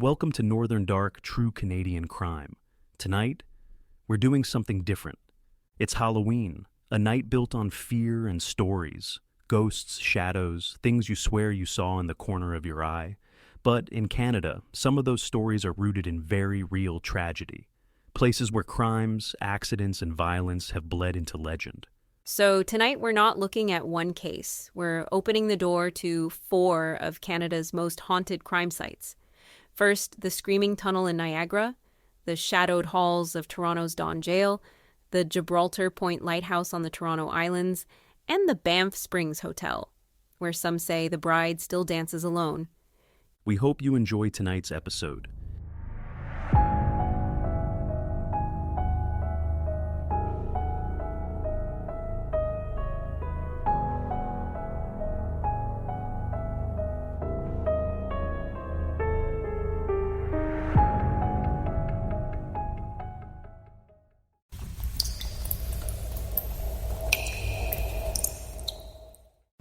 Welcome to Northern Dark True Canadian Crime. Tonight, we're doing something different. It's Halloween, a night built on fear and stories, ghosts, shadows, things you swear you saw in the corner of your eye. But in Canada, some of those stories are rooted in very real tragedy. Places where crimes, accidents, and violence have bled into legend. So tonight we're not looking at one case. We're opening the door to 4 of Canada's most haunted crime sites. First, the Screaming Tunnel in Niagara, the shadowed halls of Toronto's Don Jail, the Gibraltar Point Lighthouse on the Toronto Islands, and the Banff Springs Hotel, where some say the bride still dances alone. We hope you enjoy tonight's episode.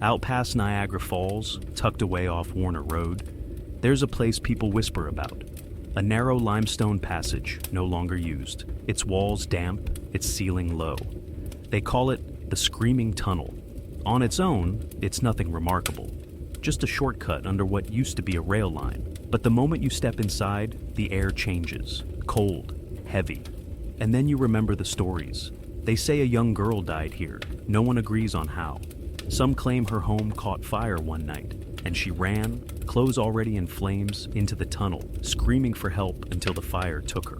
Out past Niagara Falls, tucked away off Warner Road, there's a place people whisper about. A narrow limestone passage, no longer used. Its walls damp, its ceiling low. They call it the Screaming Tunnel. On its own, it's nothing remarkable. Just a shortcut under what used to be a rail line. But the moment you step inside, the air changes. Cold, heavy. And then you remember the stories. They say a young girl died here. No one agrees on how. Some claim her home caught fire one night, and she ran, clothes already in flames, into the tunnel, screaming for help until the fire took her.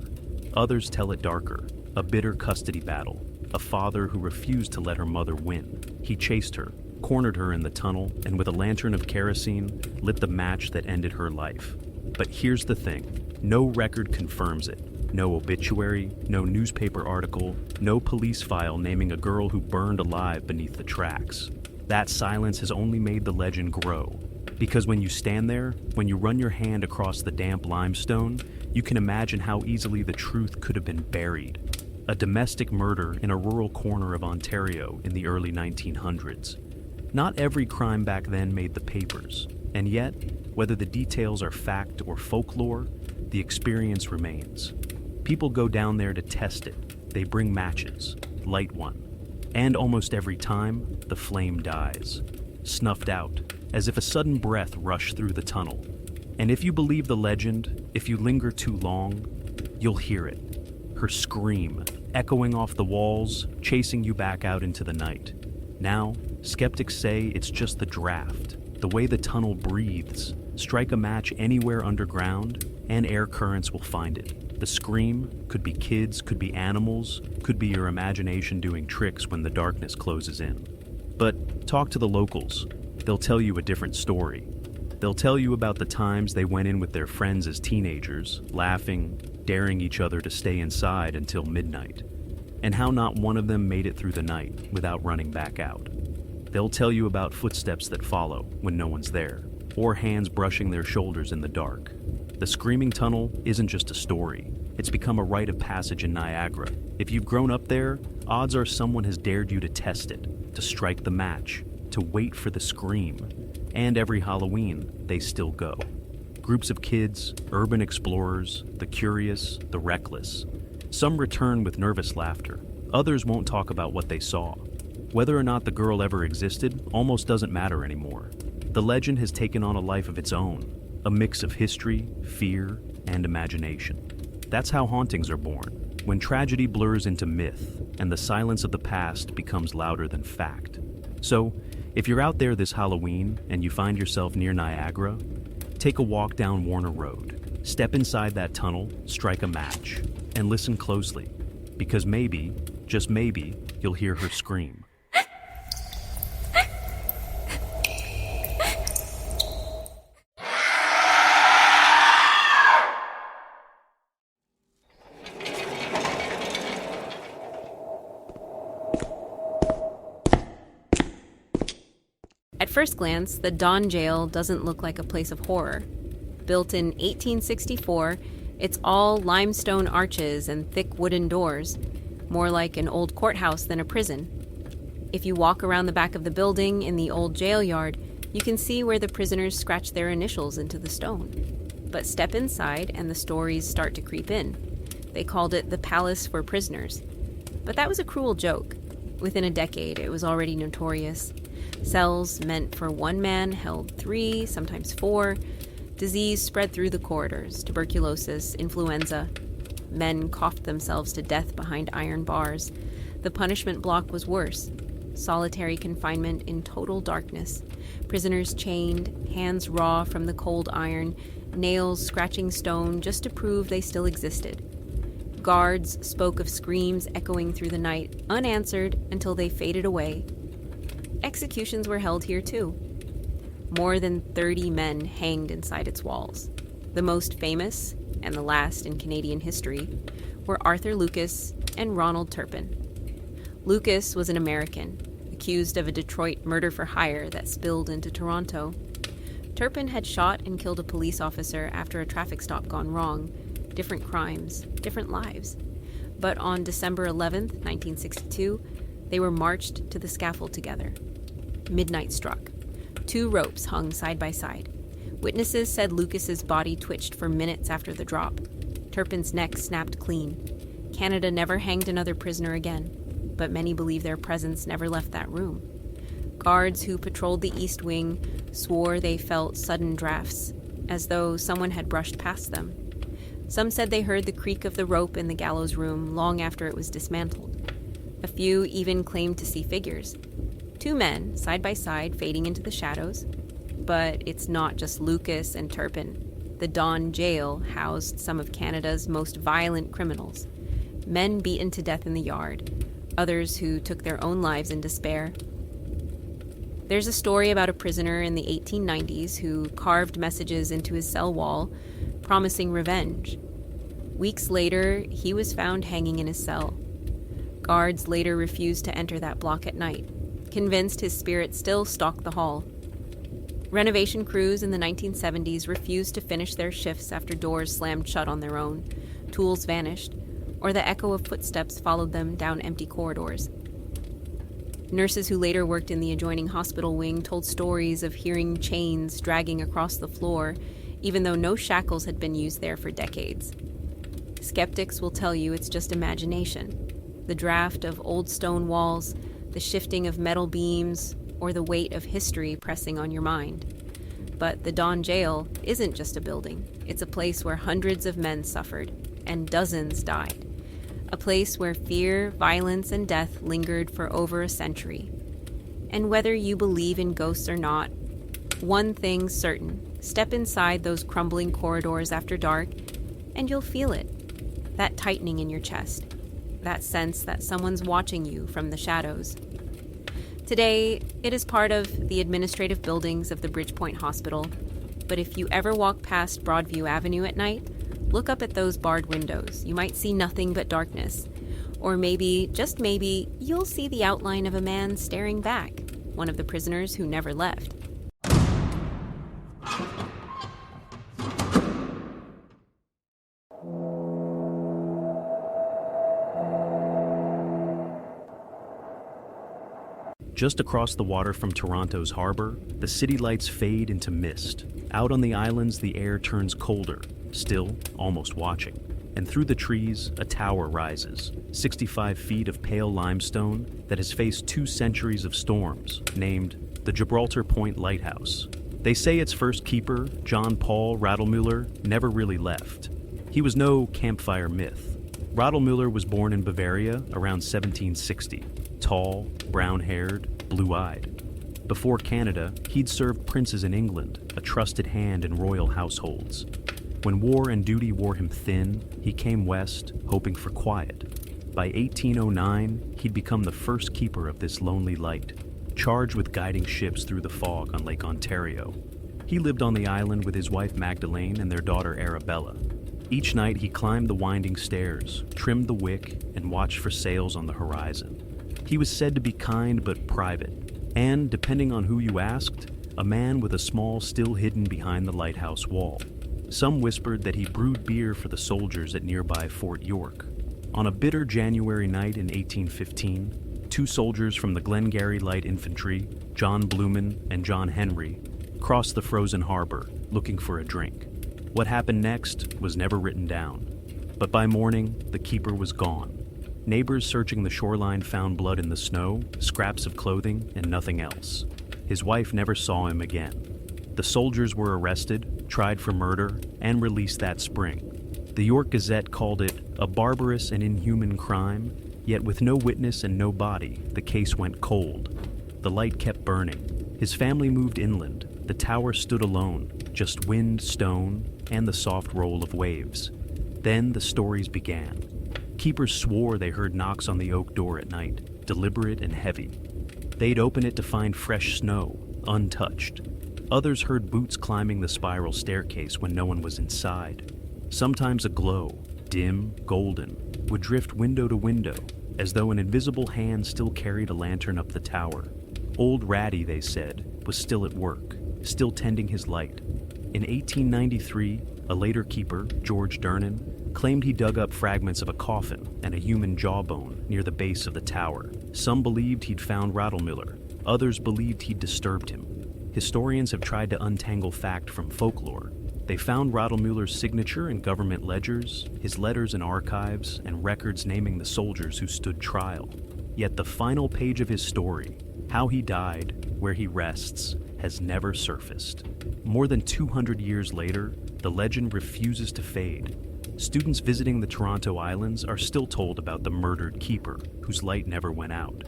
Others tell it darker, a bitter custody battle, a father who refused to let her mother win. He chased her, cornered her in the tunnel, and with a lantern of kerosene, lit the match that ended her life. But here's the thing, no record confirms it. No obituary, no newspaper article, no police file naming a girl who burned alive beneath the tracks. That silence has only made the legend grow. Because when you stand there, when you run your hand across the damp limestone, you can imagine how easily the truth could have been buried. A domestic murder in a rural corner of Ontario in the early 1900s. Not every crime back then made the papers. And yet, whether the details are fact or folklore, the experience remains. People go down there to test it. They bring matches, light one. And almost every time, the flame dies, snuffed out, as if a sudden breath rushed through the tunnel. And if you believe the legend, if you linger too long, you'll hear it. Her scream, echoing off the walls, chasing you back out into the night. Now, skeptics say it's just the draft, the way the tunnel breathes. Strike a match anywhere underground, and air currents will find it. The scream could be kids, could be animals, could be your imagination doing tricks when the darkness closes in. But talk to the locals. They'll tell you a different story. They'll tell you about the times they went in with their friends as teenagers, laughing, daring each other to stay inside until midnight, and how not one of them made it through the night without running back out. They'll tell you about footsteps that follow when no one's there, or hands brushing their shoulders in the dark. The Screaming Tunnel isn't just a story. It's become a rite of passage in Niagara. If you've grown up there, odds are someone has dared you to test it, to strike the match, to wait for the scream. And every Halloween, they still go. Groups of kids, urban explorers, the curious, the reckless. Some return with nervous laughter. Others won't talk about what they saw. Whether or not the girl ever existed almost doesn't matter anymore. The legend has taken on a life of its own. A mix of history, fear, and imagination. That's how hauntings are born, when tragedy blurs into myth and the silence of the past becomes louder than fact. So, if you're out there this Halloween and you find yourself near Niagara, take a walk down Warner Road, step inside that tunnel, strike a match, and listen closely, because maybe, just maybe, you'll hear her scream. At first glance, the Don Jail doesn't look like a place of horror. Built in 1864, it's all limestone arches and thick wooden doors, more like an old courthouse than a prison. If you walk around the back of the building in the old jail yard, you can see where the prisoners scratched their initials into the stone. But step inside and the stories start to creep in. They called it the Palace for Prisoners. But that was a cruel joke. Within a decade, it was already notorious. Cells meant for one man held 3, sometimes 4. Disease spread through the corridors, tuberculosis, influenza. Men coughed themselves to death behind iron bars. The punishment block was worse. Solitary confinement in total darkness. Prisoners chained, hands raw from the cold iron, nails scratching stone just to prove they still existed. Guards spoke of screams echoing through the night, unanswered until they faded away. Executions were held here too. More than 30 men hanged inside its walls. The most famous, and the last in Canadian history, were Arthur Lucas and Ronald Turpin. Lucas was an American, accused of a Detroit murder for hire that spilled into Toronto. Turpin had shot and killed a police officer after a traffic stop gone wrong. Different crimes, different lives. But on December 11th, 1962, they were marched to the scaffold together. Midnight struck. 2 ropes hung side by side. Witnesses said Lucas's body twitched for minutes after the drop. Turpin's neck snapped clean. Canada never hanged another prisoner again, but many believe their presence never left that room. Guards who patrolled the East Wing swore they felt sudden drafts, as though someone had brushed past them. Some said they heard the creak of the rope in the gallows room long after it was dismantled. A few even claimed to see figures. 2 men, side by side, fading into the shadows. But it's not just Lucas and Turpin. The Don Jail housed some of Canada's most violent criminals. Men beaten to death in the yard, others who took their own lives in despair. There's a story about a prisoner in the 1890s who carved messages into his cell wall, promising revenge. Weeks later, he was found hanging in his cell. Guards later refused to enter that block at night, convinced his spirit still stalked the hall. Renovation crews in the 1970s refused to finish their shifts after doors slammed shut on their own, tools vanished, or the echo of footsteps followed them down empty corridors. Nurses who later worked in the adjoining hospital wing told stories of hearing chains dragging across the floor, even though no shackles had been used there for decades. Skeptics will tell you it's just imagination. The draft of old stone walls, the shifting of metal beams, or the weight of history pressing on your mind. But the Don Jail isn't just a building. It's a place where hundreds of men suffered, and dozens died. A place where fear, violence, and death lingered for over a century. And whether you believe in ghosts or not, one thing's certain: step inside those crumbling corridors after dark, and you'll feel it. That tightening in your chest. That sense that someone's watching you from the shadows. Today, it is part of the administrative buildings of the Bridgepoint Hospital, but if you ever walk past Broadview Avenue at night, look up at those barred windows. You might see nothing but darkness. Or maybe, just maybe, you'll see the outline of a man staring back, one of the prisoners who never left. Just across the water from Toronto's harbor, the city lights fade into mist. Out on the islands, the air turns colder, still almost watching. And through the trees, a tower rises, 65 feet of pale limestone that has faced 2 centuries of storms, named the Gibraltar Point Lighthouse. They say its first keeper, John Paul Radelmuller, never really left. He was no campfire myth. Radelmuller was born in Bavaria around 1760. Tall, brown-haired, blue-eyed. Before Canada, he'd served princes in England, a trusted hand in royal households. When war and duty wore him thin, he came west, hoping for quiet. By 1809, he'd become the first keeper of this lonely light, charged with guiding ships through the fog on Lake Ontario. He lived on the island with his wife Magdalene and their daughter Arabella. Each night he climbed the winding stairs, trimmed the wick, and watched for sails on the horizon. He was said to be kind but private, and, depending on who you asked, a man with a small still hidden behind the lighthouse wall. Some whispered that he brewed beer for the soldiers at nearby Fort York. On a bitter January night in 1815, 2 soldiers from the Glengarry Light Infantry, John Blumen and John Henry, crossed the frozen harbor, looking for a drink. What happened next was never written down. But by morning, the keeper was gone. Neighbors searching the shoreline found blood in the snow, scraps of clothing, and nothing else. His wife never saw him again. The soldiers were arrested, tried for murder, and released that spring. The York Gazette called it a barbarous and inhuman crime, yet with no witness and no body, the case went cold. The light kept burning. His family moved inland. The tower stood alone, just wind, stone, and the soft roll of waves. Then the stories began. Keepers swore they heard knocks on the oak door at night, deliberate and heavy. They'd open it to find fresh snow, untouched. Others heard boots climbing the spiral staircase when no one was inside. Sometimes a glow, dim, golden, would drift window to window, as though an invisible hand still carried a lantern up the tower. Old Ratty, they said, was still at work, still tending his light. In 1893, a later keeper, George Durnan, claimed he dug up fragments of a coffin and a human jawbone near the base of the tower. Some believed he'd found Rattlemiller. Others believed he'd disturbed him. Historians have tried to untangle fact from folklore. They found Rattlemiller's signature in government ledgers, his letters in archives, and records naming the soldiers who stood trial. Yet the final page of his story, how he died, where he rests, has never surfaced. More than 200 years later, the legend refuses to fade. Students visiting the Toronto Islands are still told about the murdered keeper, whose light never went out.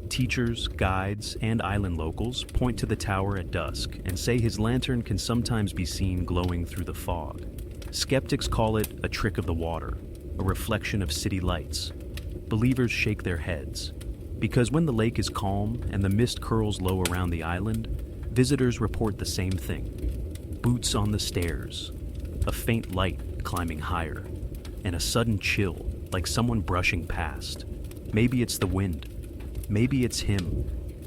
Teachers, guides, and island locals point to the tower at dusk and say his lantern can sometimes be seen glowing through the fog. Skeptics call it a trick of the water, a reflection of city lights. Believers shake their heads, because when the lake is calm and the mist curls low around the island, visitors report the same thing. Boots on the stairs, a faint light climbing higher, and a sudden chill, like someone brushing past. Maybe it's the wind. Maybe it's him.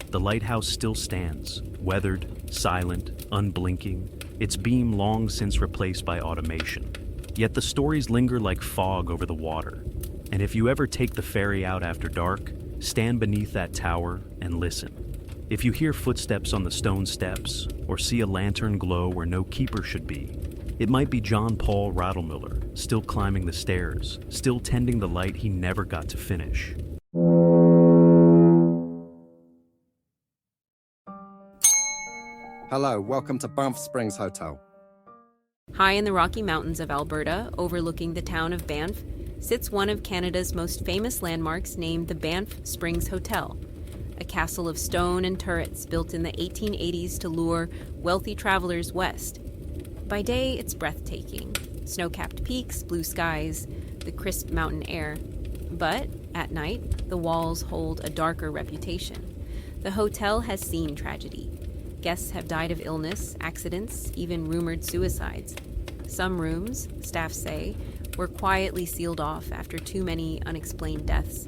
The lighthouse still stands, weathered, silent, unblinking, its beam long since replaced by automation. Yet the stories linger like fog over the water. And if you ever take the ferry out after dark, stand beneath that tower and listen. If you hear footsteps on the stone steps, or see a lantern glow where no keeper should be, it might be John Paul Rattlemiller, still climbing the stairs, still tending the light he never got to finish. Hello, welcome to Banff Springs Hotel. High in the Rocky Mountains of Alberta, overlooking the town of Banff, sits one of Canada's most famous landmarks named the Banff Springs Hotel, a castle of stone and turrets built in the 1880s to lure wealthy travelers west. By day, it's breathtaking. Snow-capped peaks, blue skies, the crisp mountain air. But at night, the walls hold a darker reputation. The hotel has seen tragedy. Guests have died of illness, accidents, even rumored suicides. Some rooms, staff say, were quietly sealed off after too many unexplained deaths.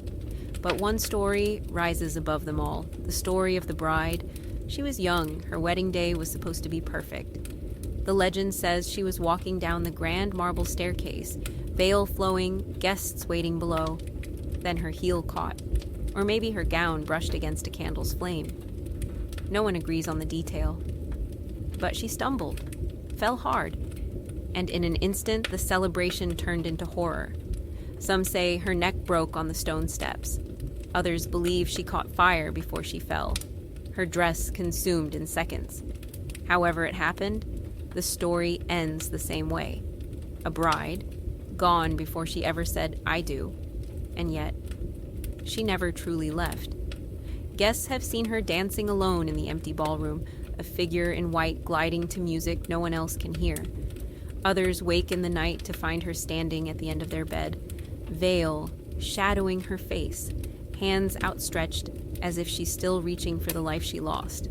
But one story rises above them all, the story of the bride. She was young, her wedding day was supposed to be perfect. The legend says she was walking down the grand marble staircase, veil flowing, guests waiting below. Then her heel caught, or maybe her gown brushed against a candle's flame. No one agrees on the detail. But she stumbled, fell hard, and in an instant the celebration turned into horror. Some say her neck broke on the stone steps. Others believe she caught fire before she fell. Her dress consumed in seconds. However it happened, the story ends the same way. A bride, gone before she ever said, "I do," and yet she never truly left. Guests have seen her dancing alone in the empty ballroom, a figure in white gliding to music no one else can hear. Others wake in the night to find her standing at the end of their bed, veil shadowing her face, hands outstretched as if she's still reaching for the life she lost.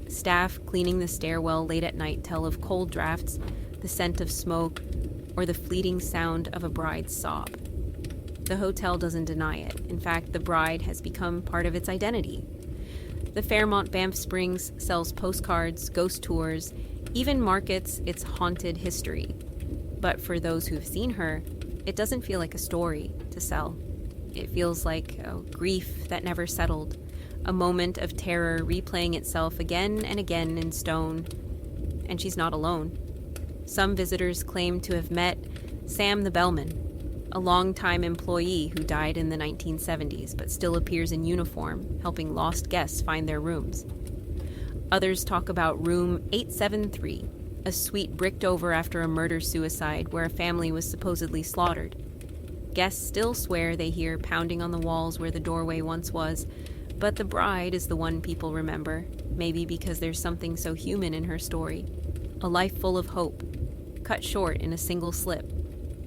Staff cleaning the stairwell late at night tell of cold drafts, the scent of smoke, or the fleeting sound of a bride's sob. The hotel doesn't deny it. In fact, the bride has become part of its identity. The Fairmont Banff Springs sells postcards, ghost tours, even markets its haunted history. But for those who've seen her, it doesn't feel like a story to sell. It feels like a grief that never settled, a moment of terror replaying itself again and again in stone. And she's not alone. Some visitors claim to have met Sam the Bellman, a longtime employee who died in the 1970s but still appears in uniform, helping lost guests find their rooms. Others talk about room 873, a suite bricked over after a murder-suicide where a family was supposedly slaughtered. Guests still swear they hear pounding on the walls where the doorway once was, but the bride is the one people remember, maybe because there's something so human in her story. A life full of hope, cut short in a single slip,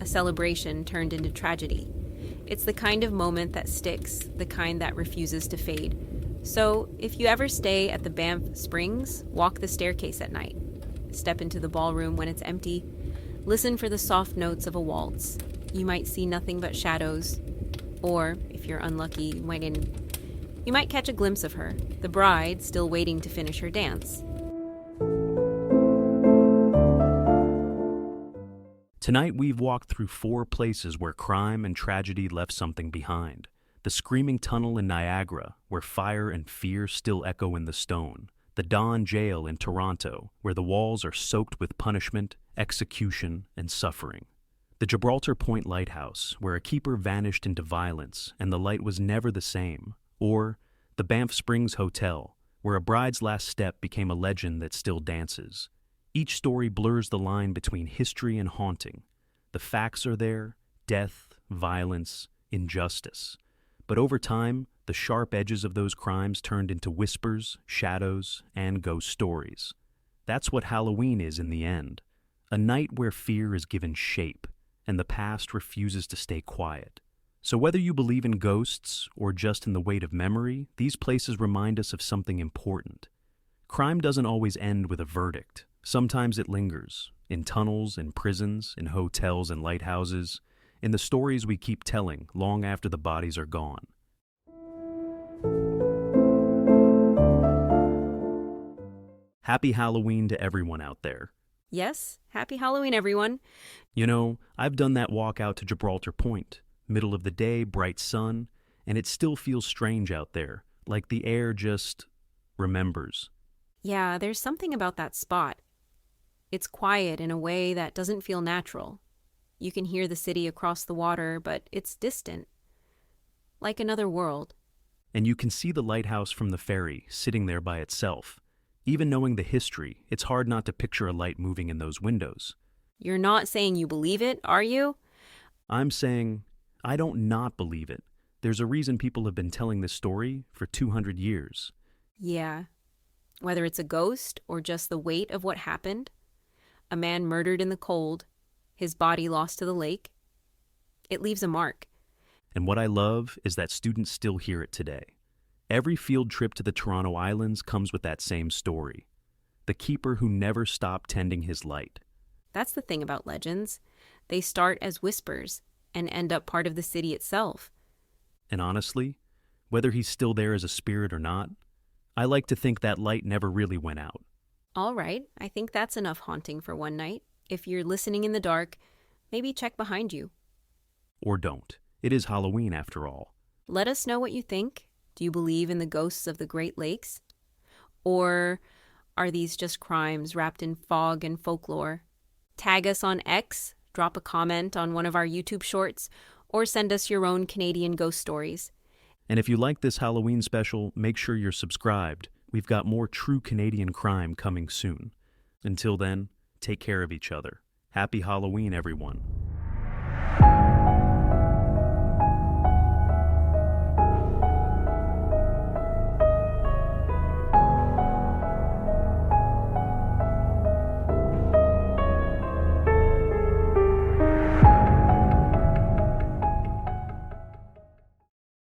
a celebration turned into tragedy. It's the kind of moment that sticks, the kind that refuses to fade. So, if you ever stay at the Banff Springs, walk the staircase at night. Step into the ballroom when it's empty. Listen for the soft notes of a waltz. You might see nothing but shadows. Or, if you're unlucky, you might catch a glimpse of her, the bride still waiting to finish her dance. Tonight we've walked through 4 places where crime and tragedy left something behind. The Screaming Tunnel in Niagara, where fire and fear still echo in the stone. The Don Jail in Toronto, where the walls are soaked with punishment, execution, and suffering. The Gibraltar Point Lighthouse, where a keeper vanished into violence and the light was never the same. Or the Banff Springs Hotel, where a bride's last step became a legend that still dances. Each story blurs the line between history and haunting. The facts are there: death, violence, injustice. But over time, the sharp edges of those crimes turned into whispers, shadows, and ghost stories. That's what Halloween is in the end. A night where fear is given shape, and the past refuses to stay quiet. So whether you believe in ghosts or just in the weight of memory, these places remind us of something important. Crime doesn't always end with a verdict. Sometimes it lingers, in tunnels, in prisons, in hotels and lighthouses, in the stories we keep telling long after the bodies are gone. Happy Halloween to everyone out there. Yes, happy Halloween, everyone. You know, I've done that walk out to Gibraltar Point. Middle of the day, bright sun, and it still feels strange out there, like the air just remembers. Yeah, there's something about that spot. It's quiet in a way that doesn't feel natural. You can hear the city across the water, but it's distant. Like another world. And you can see the lighthouse from the ferry, sitting there by itself. Even knowing the history, it's hard not to picture a light moving in those windows. You're not saying you believe it, are you? I'm saying I don't not believe it. There's a reason people have been telling this story for 200 years. Yeah. Whether it's a ghost or just the weight of what happened. A man murdered in the cold, his body lost to the lake. It leaves a mark. And what I love is that students still hear it today. Every field trip to the Toronto Islands comes with that same story. The keeper who never stopped tending his light. That's the thing about legends. They start as whispers and end up part of the city itself. And honestly, whether he's still there as a spirit or not, I like to think that light never really went out. All right, I think that's enough haunting for one night. If you're listening in the dark, maybe check behind you. Or don't. It is Halloween after all. Let us know what you think. Do you believe in the ghosts of the Great Lakes? Or are these just crimes wrapped in fog and folklore? Tag us on X, drop a comment on one of our YouTube shorts, or send us your own Canadian ghost stories. And if you like this Halloween special, make sure you're subscribed. We've got more true Canadian crime coming soon. Until then, take care of each other. Happy Halloween, everyone.